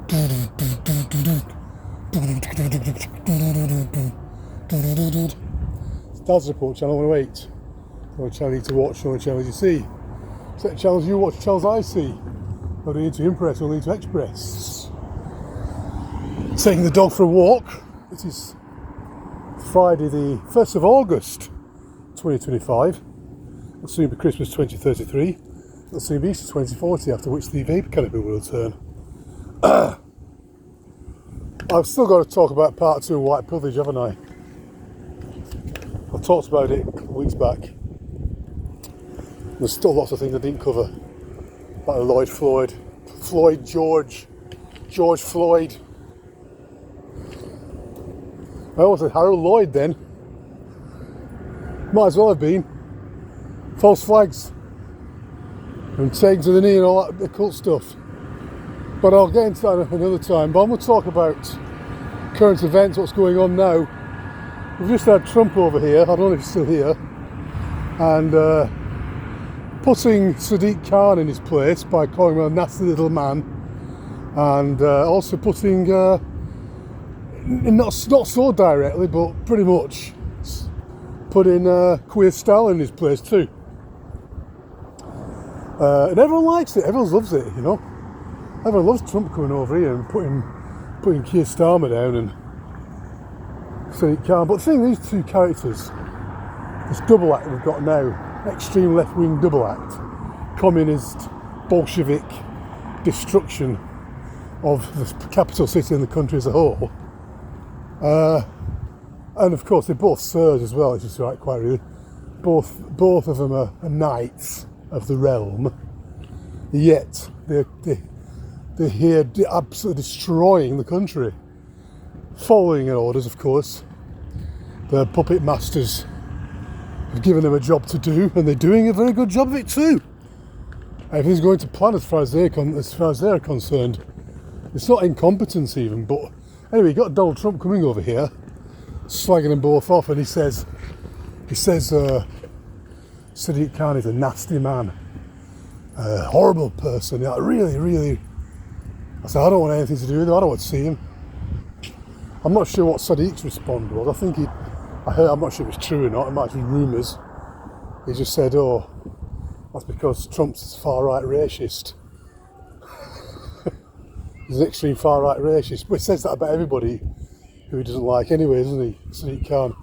Dad's Report channel 108. What channel you need to watch, what channels you see. Set channels you watch, channels I see. What do you need to impress, what do you need to express? Taking the dog for a walk. It is Friday the 1st of August 2025. It'll soon be Christmas 2033. It'll soon be Easter 2040, after which the vape canopy will return. I've still got to talk about part 2 of white privilege, haven't I? I talked about it a couple of weeks back. There's still lots of things I didn't cover. Like George Floyd. I almost said Harold Lloyd then. Might as well have been. False flags. And taken to the knee and all that occult stuff. But I'll get into that another time. But I'm going to talk about current events, what's going on now. We've just had Trump over here, I don't know if he's still here, and putting Sadiq Khan in his place by calling him a nasty little man, and also putting, not so directly, but pretty much, putting Queer Stalin in his place too. And everyone likes it, everyone loves it, you know. Everyone loves Trump coming over here and putting Keir Starmer down and Sadiq Khan. But the thing, these two characters, this double act we've got now, extreme left-wing double act, communist, Bolshevik destruction of the capital city and the country as a whole. And of course, they're both sirs as well, which is right, quite really. Both of them are knights of the realm, yet they're here absolutely destroying the country. Following orders, of course. The puppet masters have given them a job to do, and they're doing a very good job of it too. Everything's going to plan as far as they're concerned. It's not incompetence even, but anyway, you got Donald Trump coming over here, slagging them both off, and he says Sadiq Khan is a nasty man, a horrible person. Yeah, really. I said, I don't want anything to do with him. I don't want to see him. I'm not sure what Sadiq's response was. I think I'm not sure if it's true or not. It might be rumours. He just said, oh, that's because Trump's a far-right racist. He's an extreme far-right racist. But he says that about everybody who he doesn't like anyway, doesn't he? Sadiq Khan.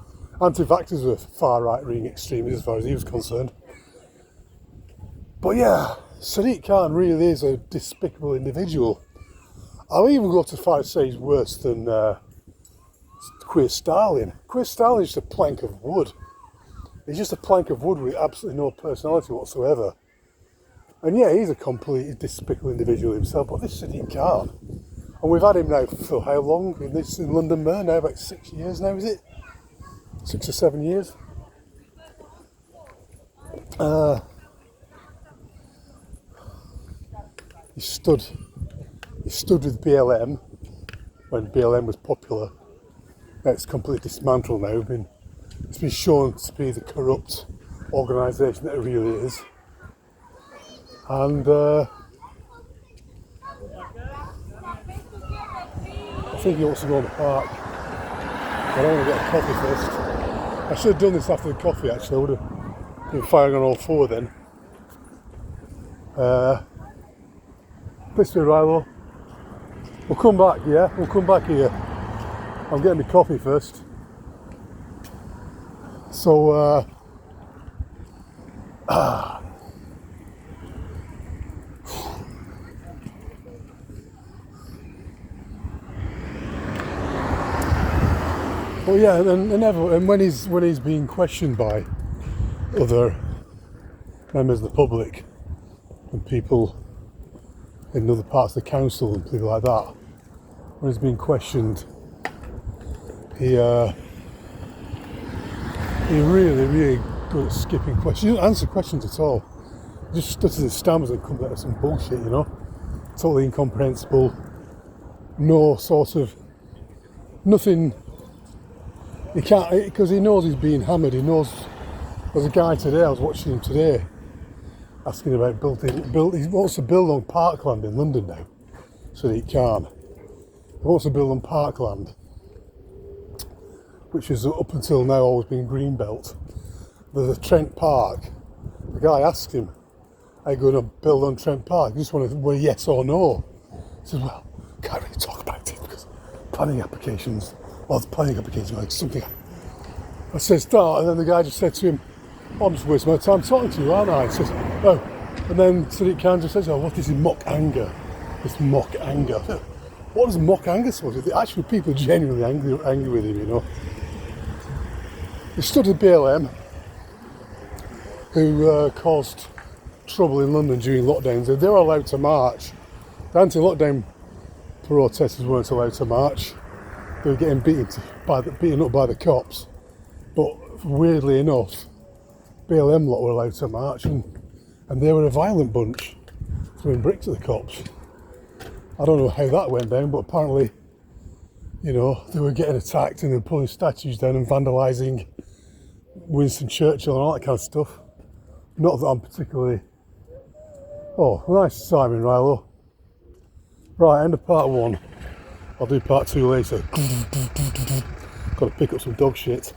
Anti-vaxxers were far-right-wing extremists as far as he was concerned. But yeah, Sadiq Khan really is a despicable individual. I'll even go so far as to say he's worse than Queer Stalin. Queer Stalin is just a plank of wood. He's just a plank of wood with absolutely no personality whatsoever. And yeah, he's a completely despicable individual himself, but this Sadiq Khan, and we've had him now for how long in London Mayor now, about 6 years now, is it? 6 or 7 years. He stood with BLM when BLM was popular. Now it's completely dismantled now. It's been shown to be the corrupt organisation that it really is. And I think he wants to go in the park. I don't want to get a coffee first. I should have done this after the coffee actually. I would have been firing on all four then. Please be right though. We'll come back, yeah? We'll come back here. I'm getting my coffee first. So, well, yeah, and when he's being questioned by other members of the public and people in other parts of the council and people like that, when he's being questioned, he really good at skipping questions. He doesn't answer questions at all. He just stutters and stammers and comes out with some bullshit, you know, totally incomprehensible. No sort of nothing. He can't, because he knows he's being hammered. He knows. There's a guy today, I was watching him today, asking about building. He wants to build on parkland in London now, Sadiq Khan. wants to build on parkland, which is up until now always been greenbelt. There's a Trent Park. The guy asked him, "Are you going to build on Trent Park?" He just wanted, well, yes or no. He said, "Well, can't really talk about it because planning applications, or the planning application, like something." I said, "Start," and then the guy just said to him, "Oh, I'm just wasting my time talking to you, aren't I?" He says, "Oh," and then Sadiq kind of says, "Oh, what is mock anger? It's mock anger." I said, what is mock anger supposed to be? Actually, people are genuinely angry with him, you know. He stood at BLM, who caused trouble in London during lockdowns. They were allowed to march. The anti-lockdown protesters weren't allowed to march. They were getting beaten up by the cops. But weirdly enough, BLM lot were allowed to march, and they were a violent bunch, throwing bricks at the cops. I don't know how that went down, but apparently, you know, they were getting attacked and they were pulling statues down and vandalising Winston Churchill and all that kind of stuff. Not that I'm particularly... Oh, nice timing, Rilo. Right, end of part 1. I'll do part 2 later. Got to pick up some dog shit.